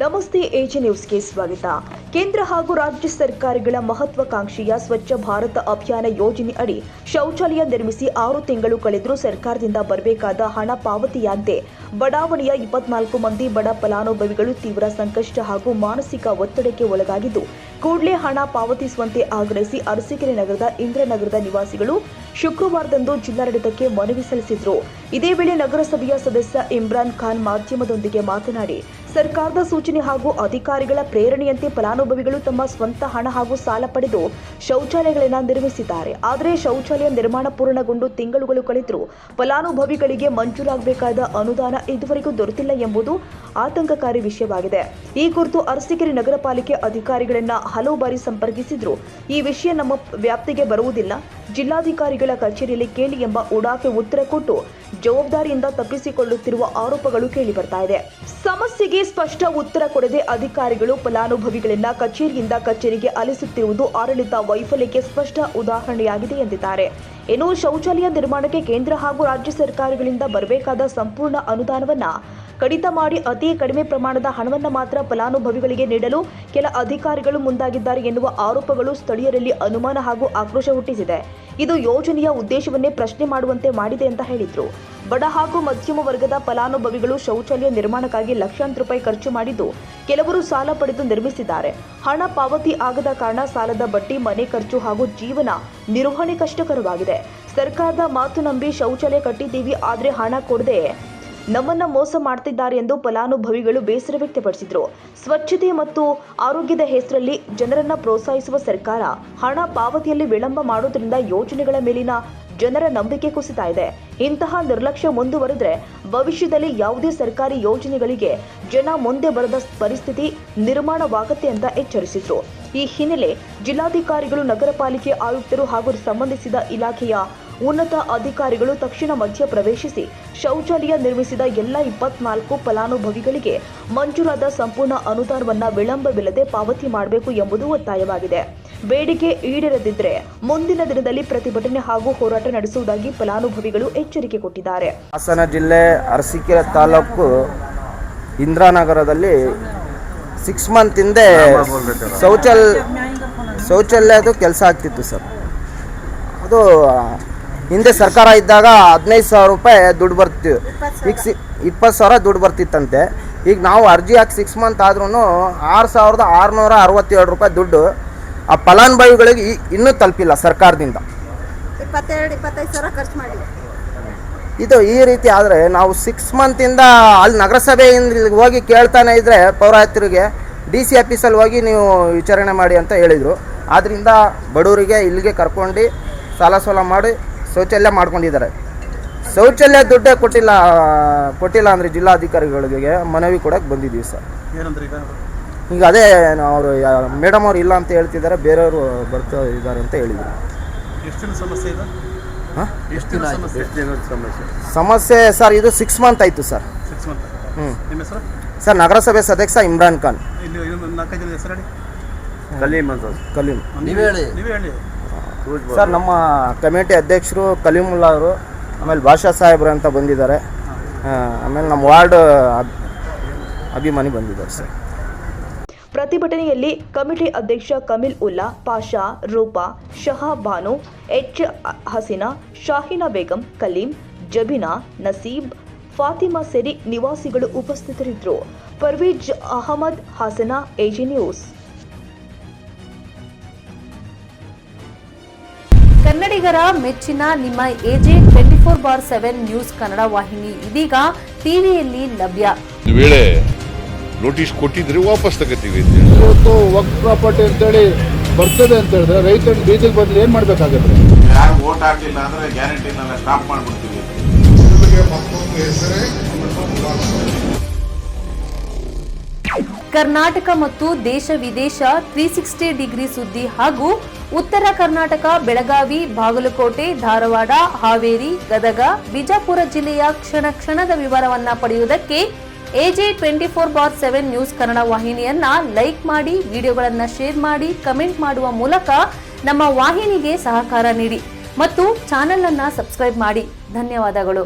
ನಮಸ್ತೆ ಎಜೆ ನ್ಯೂಸ್ಗೆ ಸ್ವಾಗತ. ಕೇಂದ್ರ ಹಾಗೂ ರಾಜ್ಯ ಸರ್ಕಾರಗಳ ಮಹತ್ವಾಕಾಂಕ್ಷೆಯ ಸ್ವಚ್ಛ ಭಾರತ ಅಭಿಯಾನ ಯೋಜನೆ ಅಡಿ ಶೌಚಾಲಯ ನಿರ್ಮಿಸಿ 6 ತಿಂಗಳು ಕಳೆದರೂ ಸರ್ಕಾರದಿಂದ ಬರಬೇಕಾದ ಹಣ ಪಾವತಿಯಾಗದೆ ಬಡಾವಣೆಯ 24 ಮಂದಿ ಬಡ ಫಲಾನುಭವಿಗಳು ತೀವ್ರ ಸಂಕಷ್ಟ ಹಾಗೂ ಮಾನಸಿಕ ಒತ್ತಡಕ್ಕೆ ಒಳಗಾಗಿದ್ದು ಕೂಡಲೇ ಹಣ ಪಾವತಿಸುವಂತೆ ಆಗ್ರಹಿಸಿ ಅರಸೀಕೆರೆ ನಗರದ ಇಂದ್ರನಗರದ ನಿವಾಸಿಗಳು ಶುಕ್ರವಾರದಂದು ಜಿಲ್ಲಾಡಳಿತಕ್ಕೆ ಮನವಿ ಸಲ್ಲಿಸಿದರು. ಇದೇ ವೇಳೆ ನಗರಸಭೆಯ ಸದಸ್ಯ ಇಮ್ರಾನ್ ಖಾನ್ ಮಾಧ್ಯಮದೊಂದಿಗೆ ಮಾತನಾಡಿ, ಸರ್ಕಾರದ ಸೂಚನೆ ಹಾಗೂ ಅಧಿಕಾರಿಗಳ ಪ್ರೇರಣೆಯಂತೆ ಫಲಾನುಭವಿಗಳು ತಮ್ಮ ಸ್ವಂತ ಹಣ ಹಾಗೂ ಸಾಲ ಪಡೆದು ಶೌಚಾಲಯಗಳನ್ನು ನಿರ್ಮಿಸಿದ್ದಾರೆ. ಆದರೆ ಶೌಚಾಲಯ ನಿರ್ಮಾಣ ಪೂರ್ಣಗೊಂಡು ತಿಂಗಳುಗಳು ಕಳೆದರೂ ಫಲಾನುಭವಿಗಳಿಗೆ ಮಂಜೂರಾಗಬೇಕಾದ ಅನುದಾನ ಇದುವರೆಗೂ ದೊರೆತಿಲ್ಲ ಎಂಬುದು ಆತಂಕಕಾರಿ ವಿಷಯವಾಗಿದೆ. ಈ ಕುರಿತು ಅರಸೀಕೆರೆ ನಗರ ಪಾಲಿಕೆ ಅಧಿಕಾರಿಗಳನ್ನ ಹಲವು ಬಾರಿ ಸಂಪರ್ಕಿಸಿದ್ರು. ಈ ವಿಷಯ ನಮ್ಮ ವ್ಯಾಪ್ತಿಗೆ ಬರುವುದಿಲ್ಲ, ಜಿಲ್ಲಾಧಿಕಾರಿಗಳ ಕಚೇರಿಯಲ್ಲಿ ಕೇಳಿ ಎಂಬ ಉಡಾಫೆ ಉತ್ತರ ಕೊಟ್ಟು ಜವಾಬ್ದಾರಿಯಿಂದ ತಪ್ಪಿಸಿಕೊಳ್ಳುತ್ತಿರುವ ಆರೋಪಗಳು ಕೇಳಿಬರ್ತಾ ಇದೆ. ಸಮಸ್ಯೆಗೆ ಸ್ಪಷ್ಟ ಉತ್ತರ ಕೊಡದೆ ಅಧಿಕಾರಿಗಳು ಫಲಾನುಭವಿಗಳನ್ನ ಕಚೇರಿಯಿಂದ ಕಚೇರಿಗೆ ಅಲಿಸುತ್ತಿರುವುದು ಆಡಳಿತ ವೈಫಲ್ಯಕ್ಕೆ ಸ್ಪಷ್ಟ ಉದಾಹರಣೆಯಾಗಿದೆ ಎಂದಿದ್ದಾರೆ. ಇನ್ನು ಶೌಚಾಲಯ ನಿರ್ಮಾಣಕ್ಕೆ ಕೇಂದ್ರ ಹಾಗೂ ರಾಜ್ಯ ಸರ್ಕಾರಗಳಿಂದ ಬರಬೇಕಾದ ಸಂಪೂರ್ಣ ಅನುದಾನವನ್ನ ಕಡಿತ ಮಾಡಿ ಅತಿ ಕಡಿಮೆ ಪ್ರಮಾಣದ ಹಣವನ್ನು ಮಾತ್ರ ಫಲಾನುಭವಿಗಳಿಗೆ ನೀಡಲು ಕೆಲ ಅಧಿಕಾರಿಗಳು ಮುಂದಾಗಿದ್ದಾರೆ ಎನ್ನುವ ಆರೋಪಗಳು ಸ್ಥಳೀಯರಲ್ಲಿ ಅನುಮಾನ ಹಾಗೂ ಆಕ್ರೋಶ ಹುಟ್ಟಿಸಿದೆ. ಇದು ಯೋಜನೆಯ ಉದ್ದೇಶವನ್ನೇ ಪ್ರಶ್ನೆ ಮಾಡುವಂತೆ ಮಾಡಿದೆ ಅಂತ ಹೇಳಿದ್ರು. ಬಡ ಹಾಗೂ ಮಧ್ಯಮ ವರ್ಗದ ಫಲಾನುಭವಿಗಳು ಶೌಚಾಲಯ ನಿರ್ಮಾಣಕ್ಕಾಗಿ ಲಕ್ಷಾಂತರ ರೂಪಾಯಿ ಖರ್ಚು ಮಾಡಿದ್ದು ಕೆಲವರು ಸಾಲ ಪಡೆದು ನಿರ್ಮಿಸಿದ್ದಾರೆ. ಹಣ ಪಾವತಿ ಆಗದ ಕಾರಣ ಸಾಲದ ಬಡ್ಡಿ, ಮನೆ ಖರ್ಚು ಹಾಗೂ ಜೀವನ ನಿರ್ವಹಣೆ ಕಷ್ಟಕರವಾಗಿದೆ. ಸರ್ಕಾರದ ಮಾತು ನಂಬಿ ಶೌಚಾಲಯ ಕಟ್ಟಿದ್ದೀವಿ, ಆದರೆ ಹಣ ಕೊಡದೆ ನಮ್ಮನ್ನ ಮೋಸ ಮಾಡ್ತಿದ್ದಾರೆ ಎಂದು ಫಲಾನುಭವಿಗಳು ಬೇಸರ ವ್ಯಕ್ತಪಡಿಸಿದರು. ಸ್ವಚ್ಛತೆ ಮತ್ತು ಆರೋಗ್ಯದ ಹೆಸರಲ್ಲಿ ಜನರನ್ನ ಪ್ರೋತ್ಸಾಹಿಸುವ ಸರ್ಕಾರ ಹಣ ಪಾವತಿಯಲ್ಲಿ ವಿಳಂಬ ಮಾಡೋದ್ರಿಂದ ಯೋಜನೆಗಳ ಮೇಲಿನ ಜನರ ನಂಬಿಕೆ ಕುಸಿತಾ ಇದೆ. ಇಂತಹ ನಿರ್ಲಕ್ಷ್ಯ ಮುಂದುವರೆದರೆ ಭವಿಷ್ಯದಲ್ಲಿ ಯಾವುದೇ ಸರ್ಕಾರಿ ಯೋಜನೆಗಳಿಗೆ ಜನ ಮುಂದೆ ಬರದ ಪರಿಸ್ಥಿತಿ ನಿರ್ಮಾಣವಾಗುತ್ತೆ ಅಂತ ಎಚ್ಚರಿಸಿದ್ರು. ಈ ಹಿನ್ನೆಲೆ ಜಿಲ್ಲಾಧಿಕಾರಿಗಳು, ನಗರ ಪಾಲಿಕೆ ಆಯುಕ್ತರು ಹಾಗೂ ಸಂಬಂಧಿಸಿದ ಇಲಾಖೆಯ ಉನ್ನತ ಅಧಿಕಾರಿಗಳು ತಕ್ಷಣ ಮಧ್ಯ ಪ್ರವೇಶಿಸಿ ಶೌಚಾಲಯ ನಿರ್ಮಿಸಿದ ಎಲ್ಲ 24 ಫಲಾನುಭವಿಗಳಿಗೆ ಮಂಜೂರಾದ ಸಂಪೂರ್ಣ ಅನುದಾನವನ್ನು ವಿಳಂಬವಿಲ್ಲದೆ ಪಾವತಿ ಮಾಡಬೇಕು ಎಂಬುದು ಒತ್ತಾಯವಾಗಿದೆ. ಬೇಡಿಕೆ ಈಡೇರದಿದ್ದರೆ ಮುಂದಿನ ದಿನದಲ್ಲಿ ಪ್ರತಿಭಟನೆ ಹಾಗೂ ಹೋರಾಟ ನಡೆಸುವುದಾಗಿ ಫಲಾನುಭವಿಗಳು ಎಚ್ಚರಿಕೆ ಕೊಟ್ಟಿದ್ದಾರೆ. ಹಾಸನ ಜಿಲ್ಲೆ ಅರಸೀಕೆರೆ ತಾಲೂಕು ಇಂದ್ರಾನಗರದಲ್ಲಿ 6 ಮಂತ್ ಹಿಂದೆ ಶೌಚಾಲಯದು ಕೆಲಸ ಆಗ್ತಿತ್ತು ಸರ್. ಅದು ಹಿಂದೆ ಸರ್ಕಾರ ಇದ್ದಾಗ 15,000 ರೂಪಾಯಿ ದುಡ್ಡು ಬರ್ತಿತ್ತು. ಈಗ 20,000 ದುಡ್ಡು ಬರ್ತಿತ್ತಂತೆ. ಈಗ ನಾವು ಅರ್ಜಿ ಹಾಕಿ 6 ಮಂತ್ ಆದ್ರೂ 6,667 ರೂಪಾಯಿ ದುಡ್ಡು ಆ ಫಲಾನುಭವಿಗಳಿಗೆ ಇನ್ನೂ ತಲುಪಿಲ್ಲ ಸರ್ಕಾರದಿಂದ. 22-25,000 ಖರ್ಚು ಮಾಡಿ ಇದು ಈ ರೀತಿ ಆದರೆ ನಾವು 6 ಮಂತಿಂದ ಅಲ್ಲಿ ನಗರಸಭೆಯಿಂದ ಹೋಗಿ ಕೇಳ್ತಾನೆ ಇದ್ದರೆ ಪೌರಾಯುಕ್ತರಿಗೆ DC ಆಫೀಸಲ್ಲಿ ಹೋಗಿ ನೀವು ವಿಚಾರಣೆ ಮಾಡಿ ಅಂತ ಹೇಳಿದರು. ಆದ್ದರಿಂದ ಬಡವರಿಗೆ ಇಲ್ಲಿಗೆ ಕರ್ಕೊಂಡು ಸಾಲ ಮಾಡಿ ಶೌಚಾಲಯ ಮಾಡ್ಕೊಂಡಿದ್ದಾರೆ. ಶೌಚಾಲಯ ದುಡ್ಡೇ ಕೊಟ್ಟಿಲ್ಲ ಅಂದರೆ ಜಿಲ್ಲಾಧಿಕಾರಿಗಳಿಗೆ ಮನವಿ ಕೊಡೋಕ್ಕೆ ಬಂದಿದ್ದೀವಿ ಸರ್. ಈಗ ಅದೇ ಅವರು ಮೇಡಮ್ ಅವ್ರು ಇಲ್ಲ ಅಂತ ಹೇಳ್ತಿದ್ದಾರೆ, ಬೇರೆಯವರು ಬರ್ತಾ ಇದ್ದಾರೆ ಅಂತ ಹೇಳಿದರು. ಸಮಸ್ಯೆ ಸರ್ ಇದು 6 ಮಂತ್ ಆಯಿತು ಸರ್. ಸರ್ ನಗರಸಭೆ ಸದಸ್ಯ ಇಮ್ರಾನ್ ಖಾನ್. ಕಲೀಂ ಸರ್. ನಮ್ಮ ಕಮಿಟಿ ಅಧ್ಯಕ್ಷರು ಕಲೀಮುಲ್ಲಾ ಅವರು, ಆಮೇಲೆ ಭಾಷಾ ಸಾಹೇಬ್ರು ಅಂತ ಬಂದಿದ್ದಾರೆ, ಆಮೇಲೆ ನಮ್ಮ ವಾರ್ಡ್ ಅಭಿಮಾನಿ ಬಂದಿದ್ದಾರೆ ಸರ್. ಪ್ರತಿಭಟನೆಯಲ್ಲಿ ಕಮಿಟಿ ಅಧ್ಯಕ್ಷ ಕಮಿಲ್ ಉಲ್ಲಾ, ಪಾಷಾ, ರೂಪಾ, ಶಹಾ ಬಾನು, ಎಚ್ ಹಸೀನಾ, ಶಾಹಿನಾ ಬೇಗಂ, ಕಲೀಂ, ಜಬೀನಾ, ನಸೀಬ್, ಫಾತಿಮಾ ಸೇರಿ ನಿವಾಸಿಗಳು ಉಪಸ್ಥಿತರಿದ್ದರು. Parvez Ahmad, Hassan, AJ news. ಕನ್ನಡಿಗರ ಮೆಚ್ಚಿನ ನಿಮ್ಮ ಎಜೆ 24/7 ನ್ಯೂಸ್ ಕನ್ನಡ ವಾಹಿನಿ ಇದೀಗ ಟಿವಿಯಲ್ಲಿ ಲಭ್ಯ. ವೇಳೆ ನೋಟಿಸ್ ಕೊಟ್ಟಿದ್ರೆ ವಾಪಸ್ ತಗೋತೀವಿ. ಇವತ್ತು ವಕ್ಫ್ ಪ್ರಾಪರ್ಟಿ ಅಂತೇಳಿ ಬರ್ತದೆ ಅಂತ ಹೇಳಿದ್ರೆ ರೈತರು ಬೀಜಕ್ಕೆ ಬದಲು ಏನು ಮಾಡಬೇಕಾಗುತ್ತೆ? ಯಾರು ವೋಟ್ ಹಾಕಲಿಲ್ಲ ಅಂದ್ರೆ ಗ್ಯಾರಂಟಿನೆಲ್ಲ ಸ್ಟಾಪ್ ಮಾಡಿಬಿಡ್ತೀವಿ. ಕರ್ನಾಟಕ ಮತ್ತು ದೇಶ ವಿದೇಶ 360 ಡಿಗ್ರಿ ಸುದ್ದಿ ಹಾಗೂ ಉತ್ತರ ಕರ್ನಾಟಕ, ಬೆಳಗಾವಿ, ಬಾಗಲಕೋಟೆ, ಧಾರವಾಡ, ಹಾವೇರಿ, ಗದಗ, ಬಿಜಾಪುರ ಜಿಲ್ಲೆಯ ಕ್ಷಣದ ವಿವರವನ್ನ ಪಡೆಯುವುದಕ್ಕೆ ಎಜೆ 24/7 ನ್ಯೂಸ್ ಕನ್ನಡ ವಾಹಿನಿಯನ್ನ ಲೈಕ್ ಮಾಡಿ, ವಿಡಿಯೋಗಳನ್ನು ಶೇರ್ ಮಾಡಿ, ಕಮೆಂಟ್ ಮಾಡುವ ಮೂಲಕ ನಮ್ಮ ವಾಹಿನಿಗೆ ಸಹಕಾರ ನೀಡಿ ಮತ್ತು ಚಾನೆಲ್ ಅನ್ನು ಸಬ್ಸ್ಕ್ರೈಬ್ ಮಾಡಿ. ಧನ್ಯವಾದಗಳು.